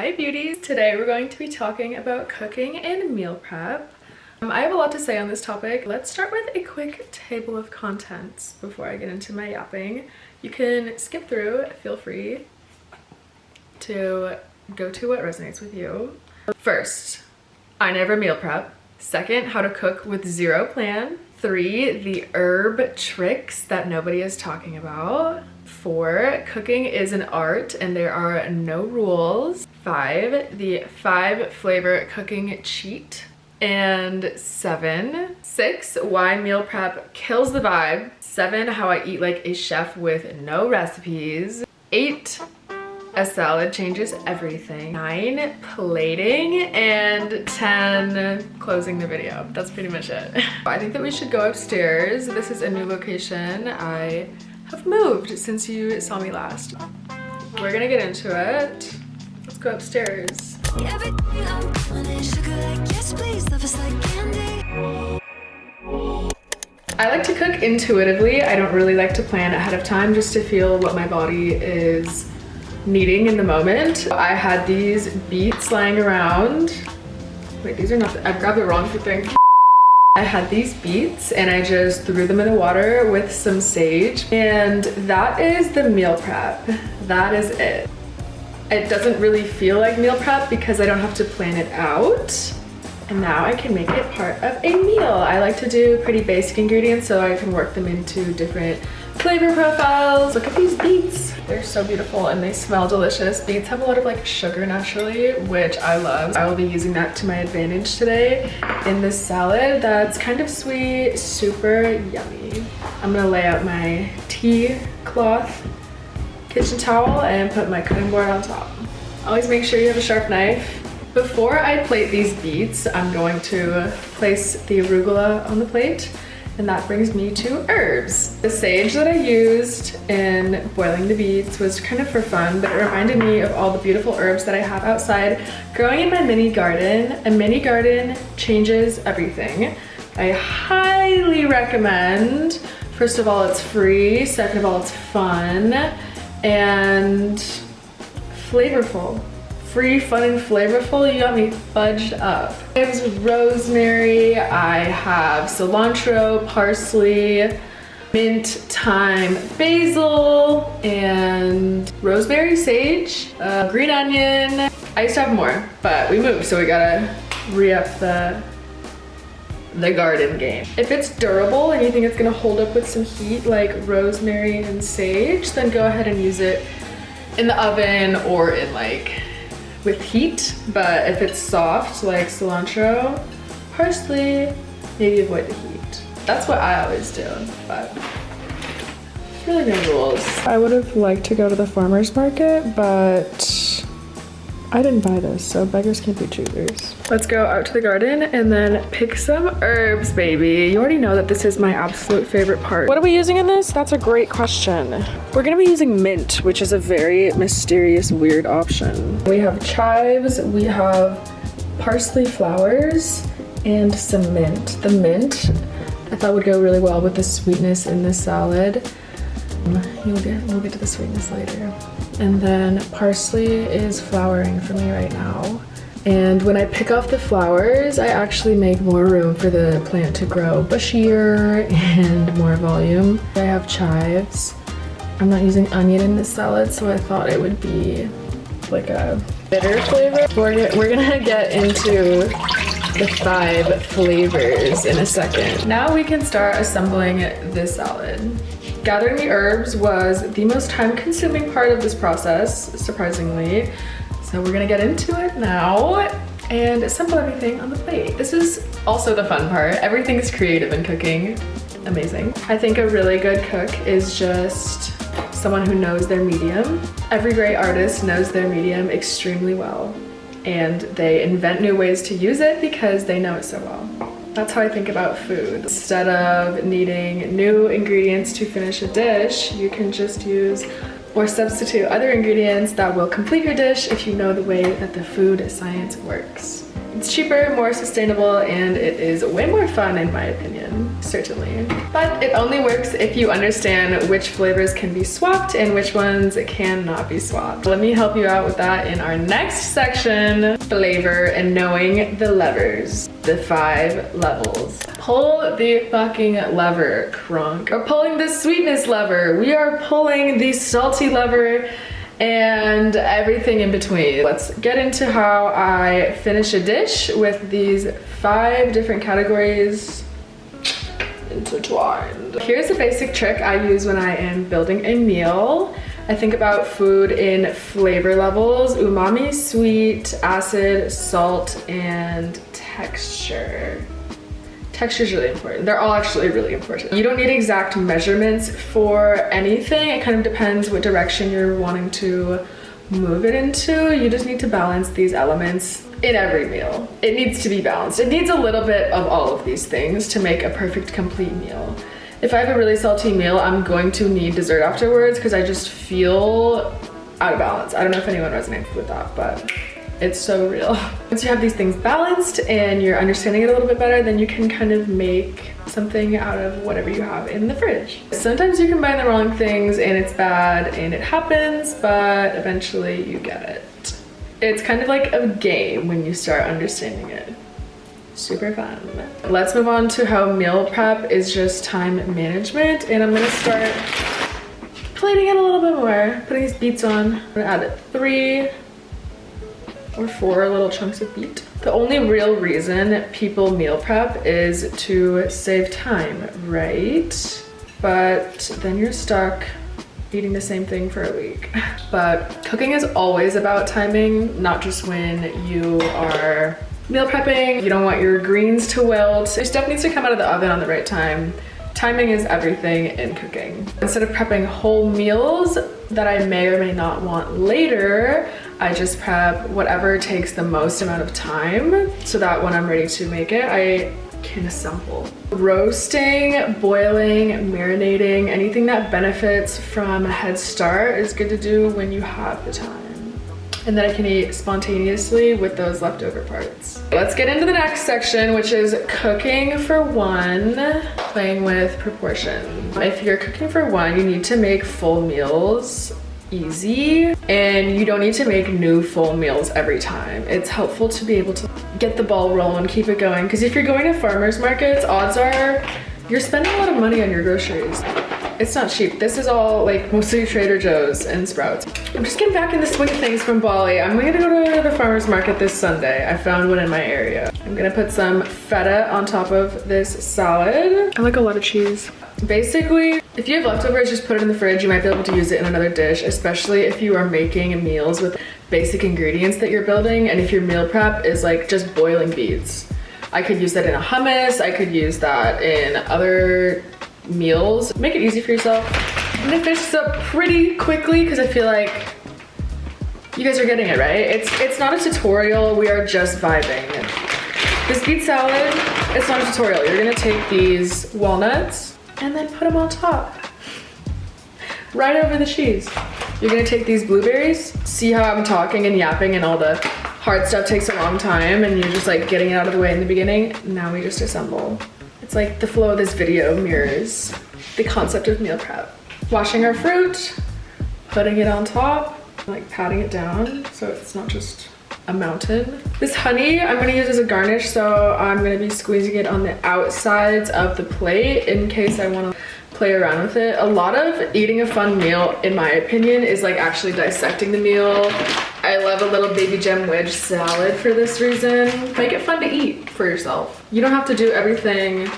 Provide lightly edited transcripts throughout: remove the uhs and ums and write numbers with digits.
Hi beauties! Today we're going to be talking about cooking and meal prep. I have a lot to say on this topic. Let's start with a quick table of contents before I get into my yapping. You can skip through, feel free to go to what resonates with you. First, I never meal prep. Second, how to cook with zero plan. 3, the herb tricks that nobody is talking about. 4, cooking is an art and there are no rules. 5, the 5 flavor cooking cheat. And 6, why meal prep kills the vibe. 7, how I eat like a chef with no recipes. 8, a salad changes everything. 9, plating. And 10, closing the video. That's pretty much it. I think that we should go upstairs. This is a new location. I have moved since you saw me last. We're gonna get into it. Let's go upstairs. I like to cook intuitively. I don't really like to plan ahead of time just to feel what my body is needing in the moment. I had these beets lying around. Wait, these are not, I grabbed the wrong thing. I had these beets and I just threw them in the water with some sage, and that is the meal prep. That is it. It doesn't really feel like meal prep because I don't have to plan it out. And now I can make it part of a meal. I like to do pretty basic ingredients so I can work them into different flavor profiles. Look at these beets. They're so beautiful and they smell delicious. Beets have a lot of like sugar naturally, which I love. I will be using that to my advantage today in this salad that's kind of sweet, super yummy. I'm gonna lay out my tea cloth kitchen towel and put my cutting board on top. Always make sure you have a sharp knife. Before I plate these beets, I'm going to place the arugula on the plate, and that brings me to herbs. The sage that I used in boiling the beets was kind of for fun, but it reminded me of all the beautiful herbs that I have outside growing in my mini garden. A mini garden changes everything. I highly recommend. First of all, it's free. Second of all, it's fun and flavorful. Free, fun, and flavorful. You got me fudged up. I have rosemary, I have cilantro, parsley, mint, thyme, basil, and rosemary, sage, green onion. I used to have more, but we moved, so we gotta re-up the garden game. If it's durable and you think it's gonna hold up with some heat like rosemary and sage, then go ahead and use it in the oven or in like with heat. But if it's soft like cilantro, parsley, maybe avoid the heat. That's what I always do, but there's really no rules. I would have liked to go to the farmer's market, but I didn't buy this, so beggars can't be choosers. Let's go out to the garden and then pick some herbs, baby. You already know that this is my absolute favorite part. What are we using in this? That's a great question. We're gonna be using mint, which is a very mysterious, weird option. We have chives, we have parsley flowers, and some mint. The mint, I thought would go really well with the sweetness in this salad. We'll get to the sweetness later. And then parsley is flowering for me right now. And when I pick off the flowers, I actually make more room for the plant to grow bushier and more volume. I have chives. I'm not using onion in this salad, so I thought it would be like a bitter flavor. We're gonna get into the 5 flavors in a second. Now we can start assembling this salad. Gathering the herbs was the most time-consuming part of this process, surprisingly. So we're gonna get into it now and assemble everything on the plate. This is also the fun part. Everything is creative in cooking. Amazing. I think a really good cook is just someone who knows their medium. Every great artist knows their medium extremely well, and they invent new ways to use it because they know it so well. That's how I think about food. Instead of needing new ingredients to finish a dish, you can just use or substitute other ingredients that will complete your dish if you know the way that the food science works. It's cheaper, more sustainable, and it is way more fun in my opinion, certainly. But it only works if you understand which flavors can be swapped and which ones cannot be swapped. Let me help you out with that in our next section, flavor and knowing the levers, the 5 levels. Pull the fucking lever, crunk. We're pulling the sweetness lever. We are pulling the salty lever and everything in between. Let's get into how I finish a dish with these 5 different categories intertwined. Here's a basic trick I use when I am building a meal. I think about food in flavor levels: umami, sweet, acid, salt, and texture. Texture is really important. They're all actually really important. You don't need exact measurements for anything. It kind of depends what direction you're wanting to move it into. You just need to balance these elements in every meal. It needs to be balanced. It needs a little bit of all of these things to make a perfect, complete meal. If I have a really salty meal, I'm going to need dessert afterwards because I just feel out of balance. I don't know if anyone resonates with that, but it's so real. Once you have these things balanced and you're understanding it a little bit better, then you can kind of make something out of whatever you have in the fridge. Sometimes you combine the wrong things and it's bad and it happens, but eventually you get it. It's kind of like a game when you start understanding it. Super fun. Let's move on to how meal prep is just time management, and I'm gonna start plating it a little bit more, putting these beets on. I'm gonna add 3 or 4 little chunks of beet. The only real reason people meal prep is to save time, right? But then you're stuck eating the same thing for a week. But cooking is always about timing, not just when you are meal prepping. You don't want your greens to wilt. Your stuff needs to come out of the oven on the right time. Timing is everything in cooking. Instead of prepping whole meals that I may or may not want later, I just prep whatever takes the most amount of time so that when I'm ready to make it, I can assemble. Roasting, boiling, marinating, anything that benefits from a head start is good to do when you have the time. And then I can eat spontaneously with those leftover parts. Let's get into the next section, which is cooking for one, playing with proportion. If you're cooking for one, you need to make full meals easy, and you don't need to make new full meals every time. It's helpful to be able to get the ball rolling, keep it going, because if you're going to farmers markets, odds are you're spending a lot of money on your groceries. It's not cheap. This is all like mostly Trader Joe's and Sprouts. I'm just getting back in the swing of things from Bali. I'm gonna go to the farmer's market this Sunday. I found one in my area. I'm gonna put some feta on top of this salad. I like a lot of cheese. Basically, if you have leftovers, just put it in the fridge. You might be able to use it in another dish, especially if you are making meals with basic ingredients that you're building, and if your meal prep is like just boiling beets. I could use that in a hummus. I could use that in other meals. Make it easy for yourself. I'm gonna finish this up pretty quickly because I feel like you guys are getting it, right? It's not a tutorial, we are just vibing. This beet salad, it's not a tutorial. You're gonna take these walnuts and then put them on top. Right over the cheese. You're gonna take these blueberries. See how I'm talking and yapping and all the hard stuff takes a long time and you're just like getting it out of the way in the beginning. Now we just assemble. It's like the flow of this video mirrors the concept of meal prep. Washing our fruit, putting it on top, like patting it down so it's not just a mountain. This honey I'm gonna use as a garnish, so I'm gonna be squeezing it on the outsides of the plate in case I wanna play around with it. A lot of eating a fun meal, in my opinion, is like actually dissecting the meal. I love a little baby gem wedge salad for this reason. Make it fun to eat for yourself. You don't have to do everything in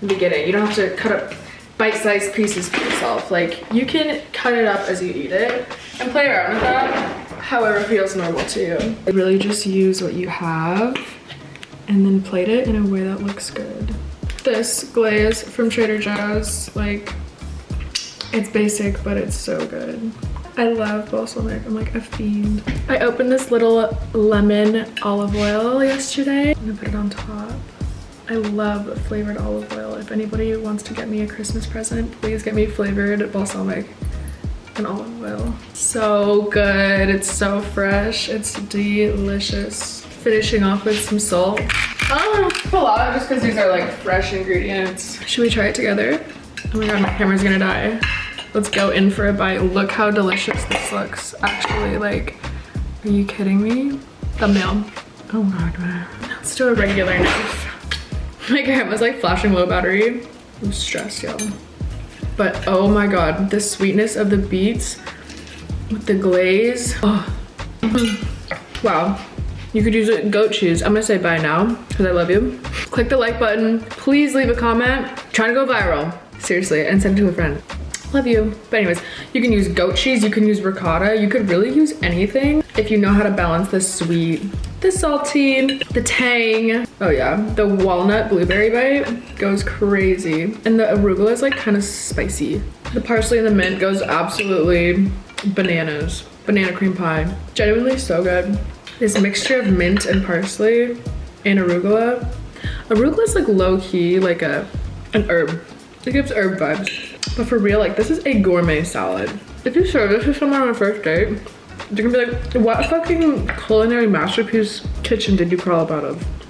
the beginning. You don't have to cut up bite-sized pieces for yourself. Like, you can cut it up as you eat it and play around with that however feels normal to you. Really just use what you have and then plate it in a way that looks good. This glaze from Trader Joe's, like, it's basic, but it's so good. I love balsamic, I'm like a fiend. I opened this little lemon olive oil yesterday. I'm gonna put it on top. I love flavored olive oil. If anybody wants to get me a Christmas present, please get me flavored balsamic and olive oil. So good, it's so fresh, it's delicious. Finishing off with some salt. A lot just because these are like fresh ingredients. Should we try it together? Oh my god, my camera's gonna die. Let's go in for a bite. Look how delicious this looks. Actually, like, are you kidding me? Thumbnail. Oh god, man. Let's do a regular knife. My camera's like flashing low battery. I'm stressed, y'all. But oh my god, the sweetness of the beets with the glaze. Oh. Wow. You could use it goat cheese. I'm gonna say bye now because I love you. Click the like button. Please leave a comment. I'm trying to go viral. Seriously, and send it to a friend. Love you. But anyways, you can use goat cheese, you can use ricotta, you could really use anything if you know how to balance the sweet, the salty, the tang. Oh yeah, the walnut blueberry bite goes crazy. And the arugula is like kind of spicy. The parsley and the mint goes absolutely bananas. Banana cream pie. Genuinely so good. This mixture of mint and parsley and arugula. Arugula is like low key, like an herb. It gives herb vibes. But for real, like this is a gourmet salad. If you serve this to someone on a first date, they're gonna be like, what fucking culinary masterpiece kitchen did you crawl up out of?